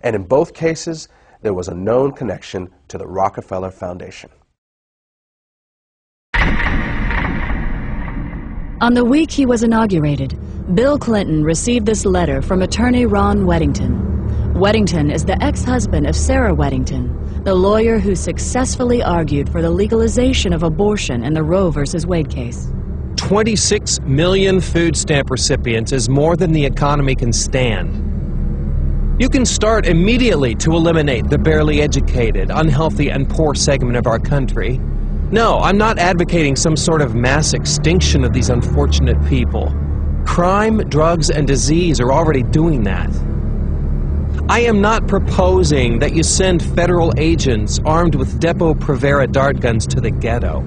And in both cases, there was a known connection to the Rockefeller Foundation. On the week he was inaugurated, Bill Clinton received this letter from attorney Ron Weddington. Weddington is the ex-husband of Sarah Weddington, the lawyer who successfully argued for the legalization of abortion in the Roe v. Wade case. 26 million food stamp recipients is more than the economy can stand. You can start immediately to eliminate the barely educated, unhealthy, and poor segment of our country. No, I'm not advocating some sort of mass extinction of these unfortunate people. Crime, drugs, and disease are already doing that. I am not proposing that you send federal agents armed with Depo-Provera dart guns to the ghetto.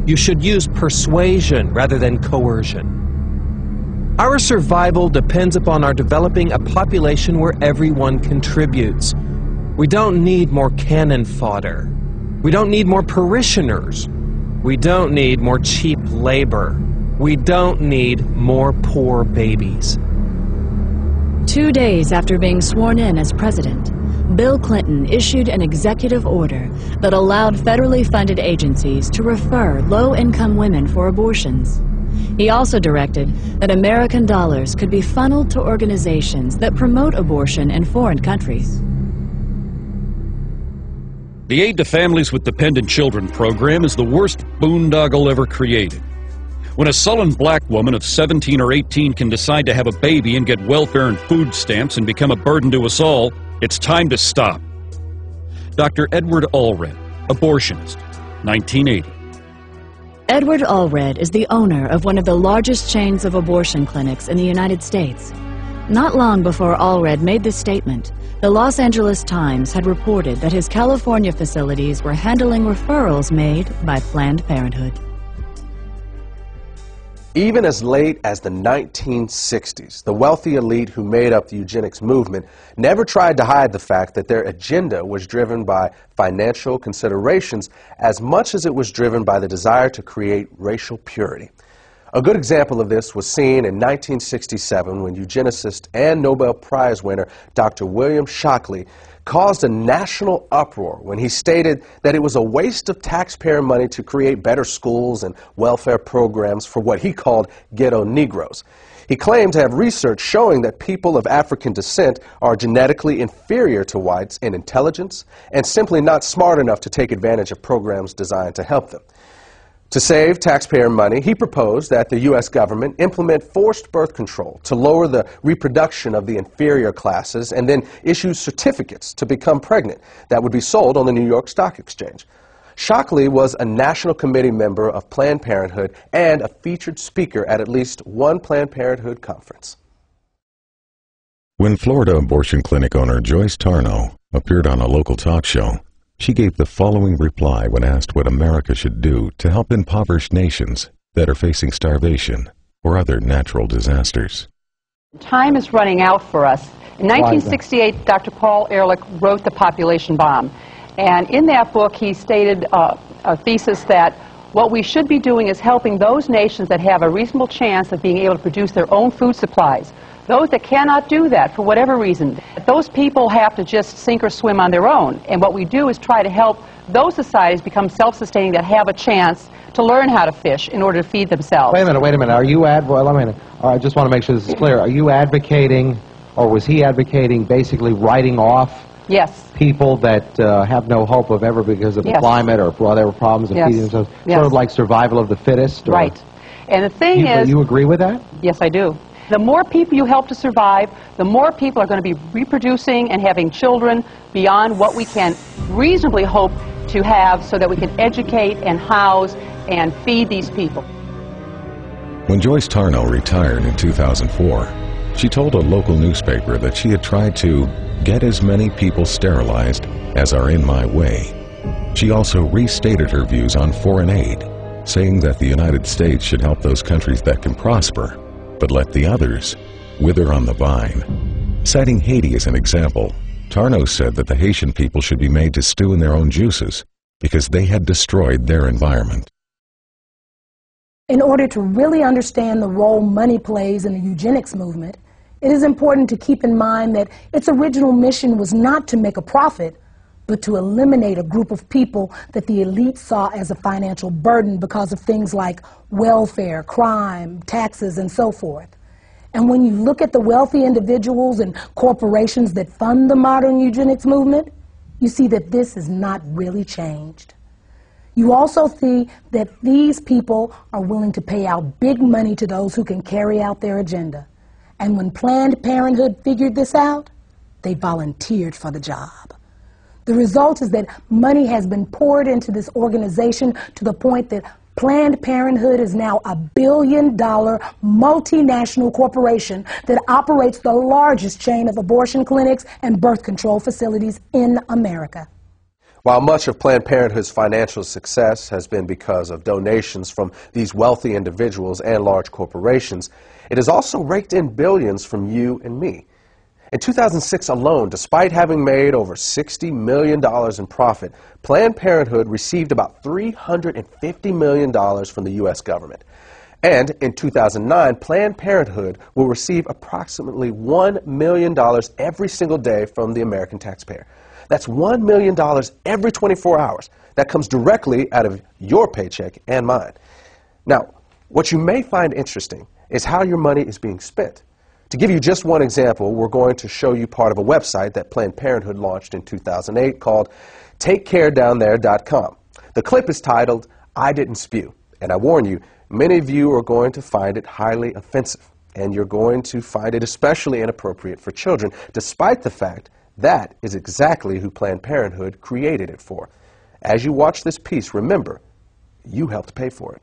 You should use persuasion rather than coercion. Our survival depends upon our developing a population where everyone contributes. We don't need more cannon fodder. We don't need more parishioners. We don't need more cheap labor. We don't need more poor babies. 2 days after being sworn in as president, Bill Clinton issued an executive order that allowed federally funded agencies to refer low-income women for abortions. He also directed that American dollars could be funneled to organizations that promote abortion in foreign countries. The Aid to Families with Dependent Children program is the worst boondoggle ever created. When a sullen black woman of 17 or 18 can decide to have a baby and get welfare and food stamps and become a burden to us all, it's time to stop. Dr. Edward Allred, abortionist, 1980. Edward Allred is the owner of one of the largest chains of abortion clinics in the United States. Not long before Allred made this statement, the Los Angeles Times had reported that his California facilities were handling referrals made by Planned Parenthood. Even as late as the 1960s, the wealthy elite who made up the eugenics movement never tried to hide the fact that their agenda was driven by financial considerations as much as it was driven by the desire to create racial purity. A good example of this was seen in 1967 when eugenicist and Nobel Prize winner Dr. William Shockley caused a national uproar when he stated that it was a waste of taxpayer money to create better schools and welfare programs for what he called ghetto Negroes. He claimed to have research showing that people of African descent are genetically inferior to whites in intelligence and simply not smart enough to take advantage of programs designed to help them. To save taxpayer money, he proposed that the U.S. government implement forced birth control to lower the reproduction of the inferior classes and then issue certificates to become pregnant that would be sold on the New York Stock Exchange. Shockley was a National Committee member of Planned Parenthood and a featured speaker at least one Planned Parenthood conference. When Florida abortion clinic owner Joyce Tarnow appeared on a local talk show, she gave the following reply when asked what America should do to help impoverished nations that are facing starvation or other natural disasters. Time is running out for us. In 1968, Dr. Paul Ehrlich wrote The Population Bomb. And in that book, he stated a thesis that what we should be doing is helping those nations that have a reasonable chance of being able to produce their own food supplies. Those that cannot do that for whatever reason, those people have to just sink or swim on their own. And what we do is try to help those societies become self-sustaining that have a chance to learn how to fish in order to feed themselves. Wait a minute. Are you I just want to make sure this is clear. Are you advocating, or was he advocating, basically writing off people that have no hope of ever because of the climate or for whatever problems of feeding themselves? Sort of like survival of the fittest? Or? Right. And the thing is... You agree with that? Yes, I do. The more people you help to survive, the more people are going to be reproducing and having children beyond what we can reasonably hope to have so that we can educate and house and feed these people. When Joyce Tarnow retired in 2004, she told a local newspaper that she had tried to get as many people sterilized as are in my way. She also restated her views on foreign aid, saying that the United States should help those countries that can prosper, but let the others wither on the vine. Citing Haiti as an example, Tarnow said that the Haitian people should be made to stew in their own juices because they had destroyed their environment. In order to really understand the role money plays in the eugenics movement, it is important to keep in mind that its original mission was not to make a profit, but to eliminate a group of people that the elite saw as a financial burden because of things like welfare, crime, taxes, and so forth. And when you look at the wealthy individuals and corporations that fund the modern eugenics movement, you see that this has not really changed. You also see that these people are willing to pay out big money to those who can carry out their agenda. And when Planned Parenthood figured this out, they volunteered for the job. The result is that money has been poured into this organization to the point that Planned Parenthood is now a billion-dollar multinational corporation that operates the largest chain of abortion clinics and birth control facilities in America. While much of Planned Parenthood's financial success has been because of donations from these wealthy individuals and large corporations, it has also raked in billions from you and me. In 2006 alone, despite having made over $60 million in profit, Planned Parenthood received about $350 million from the U.S. government. And in 2009, Planned Parenthood will receive approximately $1 million every single day from the American taxpayer. That's $1 million every 24 hours. That comes directly out of your paycheck and mine. Now, what you may find interesting is how your money is being spent. To give you just one example, we're going to show you part of a website that Planned Parenthood launched in 2008 called TakeCareDownThere.com. The clip is titled, "I Didn't Spew," and I warn you, many of you are going to find it highly offensive, and you're going to find it especially inappropriate for children, despite the fact that is exactly who Planned Parenthood created it for. As you watch this piece, remember, you helped pay for it.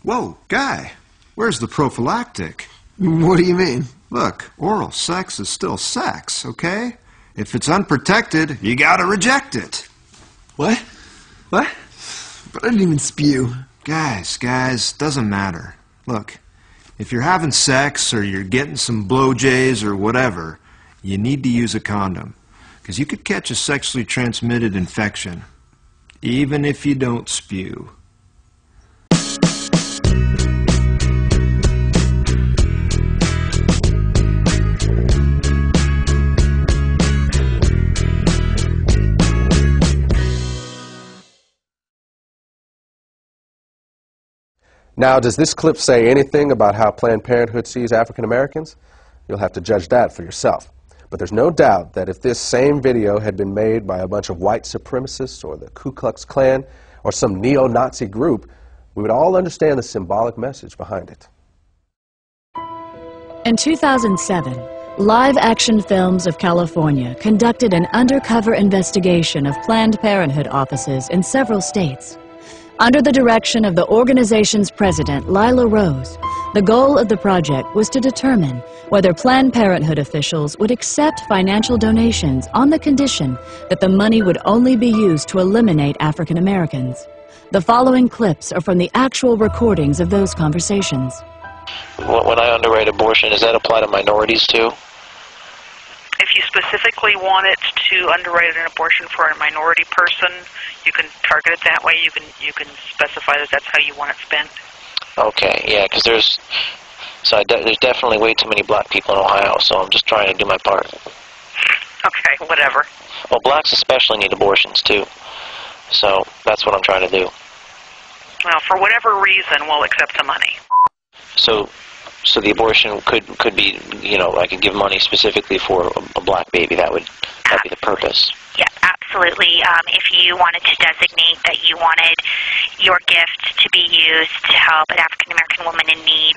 Whoa, Guy, where's the prophylactic? What do you mean? Look, oral sex is still sex, okay? If it's unprotected, you gotta reject it. What? What? But I didn't even spew. Guys, doesn't matter. Look, if you're having sex or you're getting some blowjays or whatever, you need to use a condom, because you could catch a sexually transmitted infection, even if you don't spew. Now, does this clip say anything about how Planned Parenthood sees African Americans? You'll have to judge that for yourself. But there's no doubt that if this same video had been made by a bunch of white supremacists or the Ku Klux Klan or some neo-Nazi group, we would all understand the symbolic message behind it. In 2007, Live Action Films of California conducted an undercover investigation of Planned Parenthood offices in several states. Under the direction of the organization's president, Lila Rose, the goal of the project was to determine whether Planned Parenthood officials would accept financial donations on the condition that the money would only be used to eliminate African Americans. The following clips are from the actual recordings of those conversations. When I underwrite abortion, does that apply to minorities too? If you specifically want it to underwrite an abortion for a minority person, you can target it that way. You can specify that that's how you want it spent. Okay, yeah, because there's definitely way too many black people in Ohio, so I'm just trying to do my part. Okay, whatever. Well, blacks especially need abortions too, so that's what I'm trying to do. Well, for whatever reason, we'll accept the money. So the abortion could be, you know, I could give money specifically for a black baby. That'd be the purpose. Yeah, absolutely. If you wanted to designate that you wanted your gift to be used to help an African-American woman in need,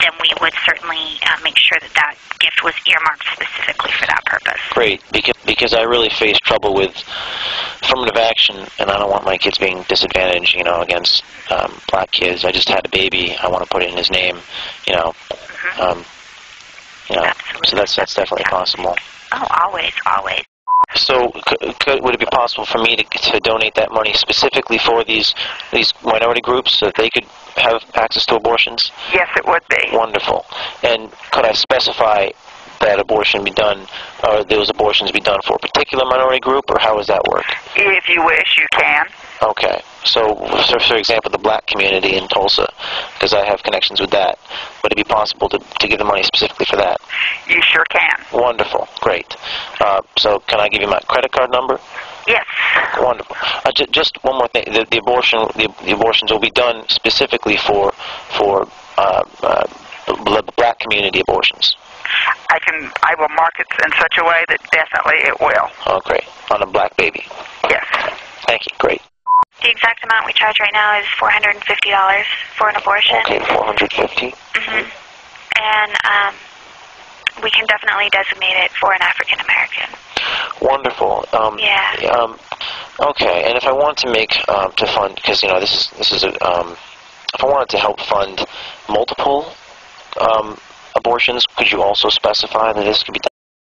then we would certainly make sure that that gift was earmarked specifically for that purpose. Great, because I really face trouble with affirmative action, and I don't want my kids being disadvantaged, you know, against black kids. I just had a baby. I want to put it in his name, you know. You know, so that's definitely possible. Oh, always. So would it be possible for me to donate that money specifically for these minority groups so that they could have access to abortions? Yes, it would be. Wonderful. And could I specify that abortion be done, or those abortions be done for a particular minority group, or how does that work? If you wish, you can. Okay. So for example, the black community in Tulsa, because I have connections with that, would it be possible to give the money specifically for that? You sure can. Wonderful. Great. So can I give you my credit card number? Yes. Wonderful. Just one more thing. The abortions will be done specifically for the black community abortions. I will mark it in such a way that definitely it will. Oh, great. On a black baby. Yes. Thank you. Great. The exact amount we charge right now is $450 for an abortion. Okay, $450. Mm-hmm. And we can definitely designate it for an African American. Wonderful. Yeah. Okay, and if I want to make to fund, because this is a if I wanted to help fund multiple abortions, could you also specify that this could be done?